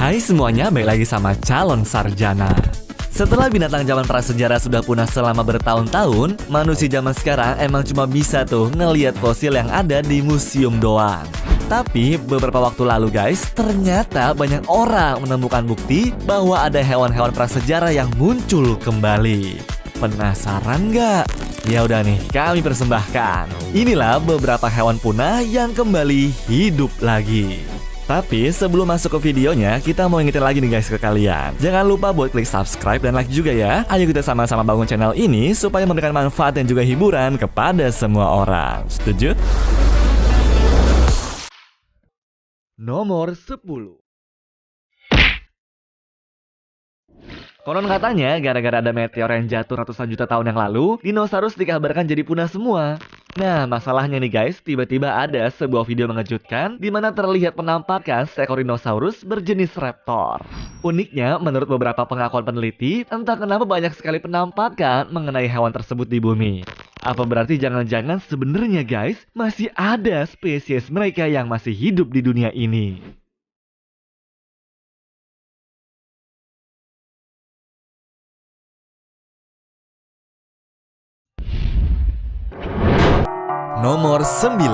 Hai semuanya, balik lagi sama Calon Sarjana. Setelah binatang zaman prasejarah sudah punah selama bertahun-tahun, manusia zaman sekarang emang cuma bisa tuh ngelihat fosil yang ada di museum doang. Tapi beberapa waktu lalu guys, ternyata banyak orang menemukan bukti bahwa ada hewan-hewan prasejarah yang muncul kembali. Penasaran nggak? Ya udah nih, kami persembahkan. Inilah beberapa hewan punah yang kembali hidup lagi. Tapi sebelum masuk ke videonya, kita mau ingetin lagi nih guys ke kalian. Jangan lupa buat klik subscribe dan like juga ya. Ayo kita sama-sama bangun channel ini supaya memberikan manfaat dan juga hiburan kepada semua orang. Setuju? Nomor 10. Konon katanya, gara-gara ada meteor yang jatuh ratusan juta tahun yang lalu, dinosaurus dikabarkan jadi punah semua. Nah, masalahnya nih guys, tiba-tiba ada sebuah video mengejutkan di mana terlihat penampakan seekor dinosaurus berjenis raptor. Uniknya, menurut beberapa pengakuan peneliti, entah kenapa banyak sekali penampakan mengenai hewan tersebut di bumi. Apa berarti jangan-jangan sebenarnya guys, masih ada spesies mereka yang masih hidup di dunia ini? Nomor 9.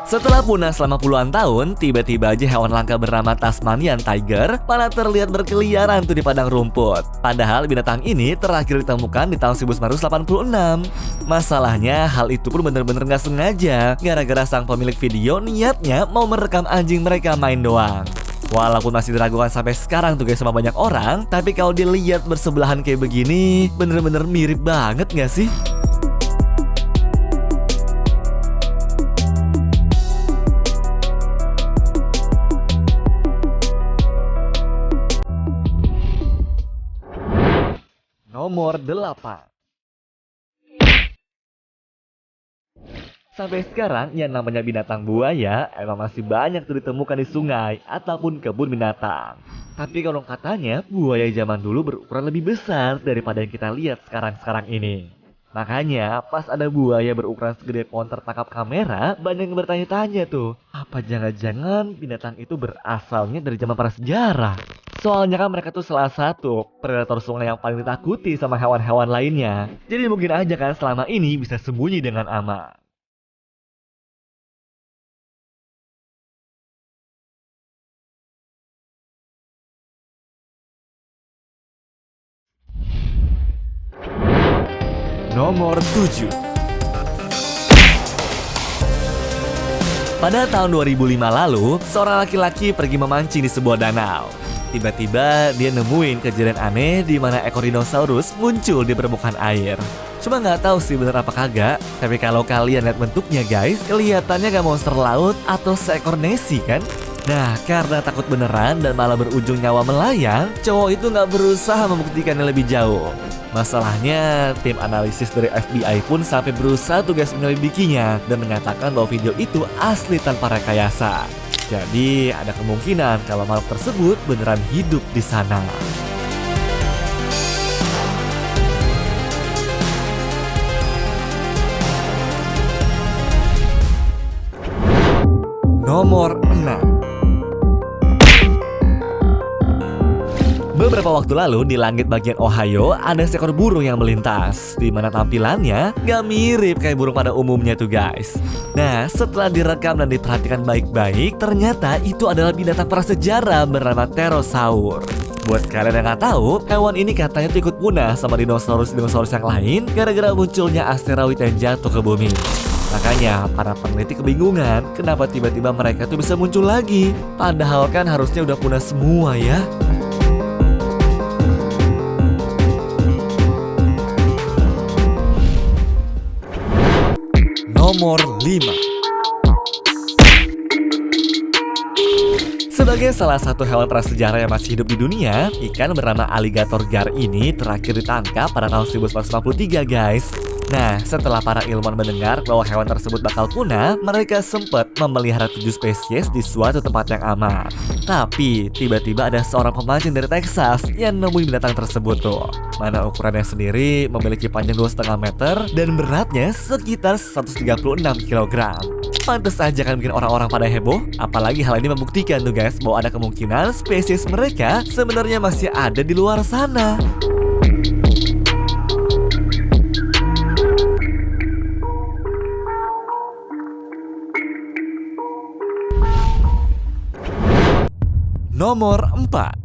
Setelah punah selama puluhan tahun, tiba-tiba aja hewan langka bernama Tasmanian Tiger malah terlihat berkeliaran tuh di padang rumput. Padahal binatang ini terakhir ditemukan di tahun 1986. Masalahnya hal itu pun bener-bener gak sengaja, gara-gara sang pemilik video niatnya mau merekam anjing mereka main doang. Walaupun masih diragukan sampai sekarang tuh guys sama banyak orang, tapi kalau dilihat bersebelahan kayak begini, bener-bener mirip banget gak sih? Nomor 8. Sampai sekarang yang namanya binatang buaya emang masih banyak tuh ditemukan di sungai ataupun kebun binatang. Tapi kalau katanya buaya zaman dulu berukuran lebih besar daripada yang kita lihat sekarang ini. Makanya pas ada buaya berukuran segede pohon tertangkap kamera, banyak yang bertanya-tanya tuh, apa jangan-jangan binatang itu berasalnya dari zaman prasejarah? Soalnya kan mereka tuh salah satu predator sungai yang paling ditakuti sama hewan-hewan lainnya. Jadi mungkin aja kan selama ini bisa sembunyi dengan aman. Nomor 7. Pada tahun 2005 lalu, seorang laki-laki pergi memancing di sebuah danau. Tiba-tiba dia nemuin kejadian aneh di mana ekor dinosaurus muncul di permukaan air. Cuma nggak tahu sih bener apa kagak, tapi kalau kalian lihat bentuknya guys, kelihatannya kayak monster laut atau seekor Nessie kan? Nah, karena takut beneran dan malah berujung nyawa melayang, cowok itu nggak berusaha membuktikannya lebih jauh. Masalahnya, tim analisis dari FBI pun sampai berusaha tugas menyelidikinya dan menyatakan bahwa video itu asli tanpa rekayasa. Jadi, ada kemungkinan kalau makhluk tersebut beneran hidup di sana. Nomor 6. Beberapa waktu lalu di langit bagian Ohio ada seekor burung yang melintas, di mana tampilannya gak mirip kayak burung pada umumnya tuh guys. Nah, setelah direkam dan diperhatikan baik-baik, ternyata itu adalah binatang prasejarah bernama Pterosaur. Buat kalian yang gak tahu, hewan ini katanya tuh ikut punah sama dinosaurus-dinosaurus yang lain gara-gara munculnya asteroid yang jatuh ke bumi. Makanya para peneliti kebingungan kenapa tiba-tiba mereka tuh bisa muncul lagi. Padahal kan harusnya udah punah semua ya. Nomor 5. Sebagai salah satu hewan prasejarah yang masih hidup di dunia, ikan bernama alligator gar ini terakhir ditangkap pada tahun 1953 guys. Nah, setelah para ilmuwan mendengar bahwa hewan tersebut bakal punah, mereka sempat memelihara 7 spesies di suatu tempat yang aman. Tapi, tiba-tiba ada seorang pemancing dari Texas yang nemuin binatang tersebut tuh. Mana ukurannya sendiri memiliki panjang 2,5 meter dan beratnya sekitar 136 kg. Pantes aja kan bikin orang-orang pada heboh. Apalagi hal ini membuktikan tuh guys bahwa ada kemungkinan spesies mereka sebenarnya masih ada di luar sana. Nomor 4.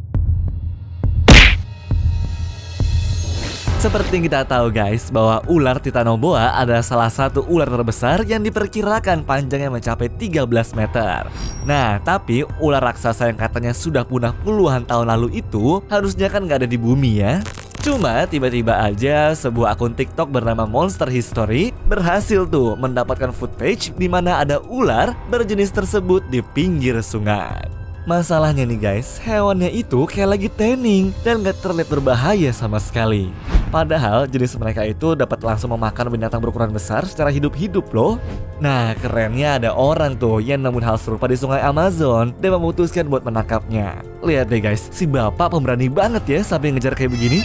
Seperti yang kita tahu guys, bahwa ular Titanoboa adalah salah satu ular terbesar yang diperkirakan panjangnya mencapai 13 meter. Nah, tapi ular raksasa yang katanya sudah punah puluhan tahun lalu itu harusnya kan nggak ada di bumi ya. Cuma tiba-tiba aja sebuah akun TikTok bernama Monster History berhasil tuh mendapatkan footage di mana ada ular berjenis tersebut di pinggir sungai. Masalahnya nih guys, hewannya itu kayak lagi tanning dan gak terlihat berbahaya sama sekali. Padahal jenis mereka itu dapat langsung memakan binatang berukuran besar secara hidup-hidup loh. Nah, kerennya ada orang tuh yang nemuin hal serupa di sungai Amazon dan memutuskan buat menangkapnya. Lihat deh guys, si bapak pemberani banget ya sampai ngejar kayak begini.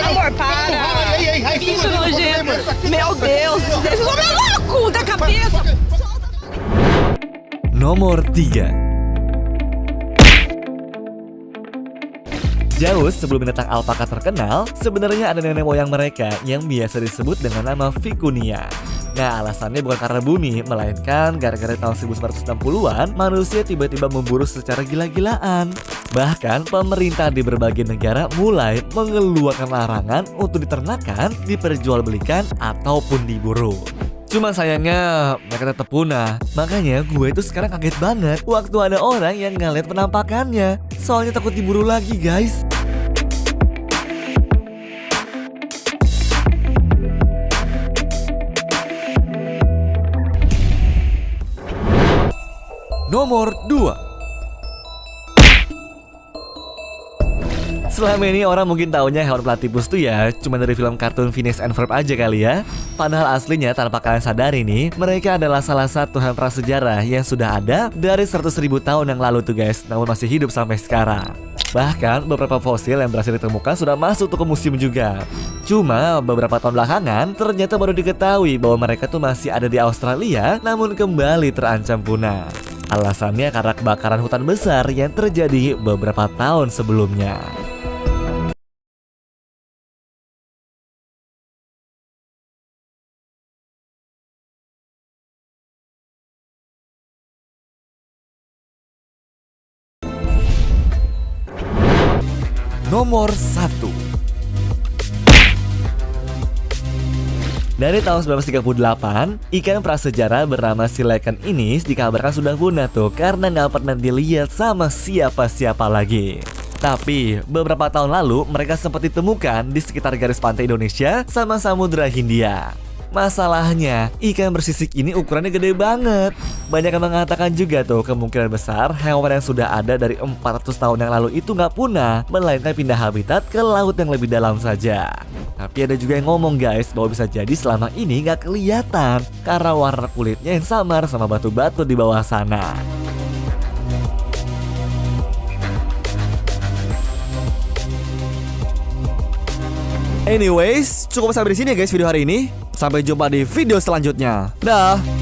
Amor, para! Isso nojento! Meu Deus! Esse homem é louco da cabeça! Nomor 3. Jauh sebelum binatang alpaka terkenal, sebenarnya ada nenek moyang mereka yang biasa disebut dengan nama Vicuña. Nah, alasannya bukan karena bumi, melainkan gara-gara tahun 1960-an manusia tiba-tiba memburu secara gila-gilaan. Bahkan pemerintah di berbagai negara mulai mengeluarkan larangan untuk diternakan, diperjualbelikan ataupun diburu. Cuma sayangnya mereka tetap punah. Makanya gue itu sekarang kaget banget waktu ada orang yang ngeliat penampakannya. Soalnya takut diburu lagi guys. Nomor 2. Selama ini orang mungkin taunya hewan platypus tuh ya cuma dari film kartun Phineas and Ferb aja kali ya. Padahal aslinya tanpa kalian sadari nih, mereka adalah salah satu hewan prasejarah yang sudah ada dari 100.000 tahun yang lalu tuh guys, namun masih hidup sampai sekarang. Bahkan beberapa fosil yang berhasil ditemukan sudah masuk tuh ke museum juga. Cuma beberapa tahun belakangan ternyata baru diketahui bahwa mereka tuh masih ada di Australia namun kembali terancam punah. Alasannya karena kebakaran hutan besar yang terjadi beberapa tahun sebelumnya. Nomor 1. Dari tahun 1938, ikan prasejarah bernama Silakan Inis dikabarkan sudah punah tuh karena nggak pernah dilihat sama siapa-siapa lagi. Tapi beberapa tahun lalu mereka sempat ditemukan di sekitar garis pantai Indonesia sama Samudra Hindia. Masalahnya, ikan bersisik ini ukurannya gede banget. Banyak yang mengatakan juga tuh kemungkinan besar hewan yang sudah ada dari 400 tahun yang lalu itu nggak punah, melainkan pindah habitat ke laut yang lebih dalam saja. Tapi ada juga yang ngomong guys bahwa bisa jadi selama ini nggak kelihatan karena warna kulitnya yang samar sama batu-batu di bawah sana. Anyways, cukup sampai di sini ya guys video hari ini. Sampai jumpa di video selanjutnya. Dah.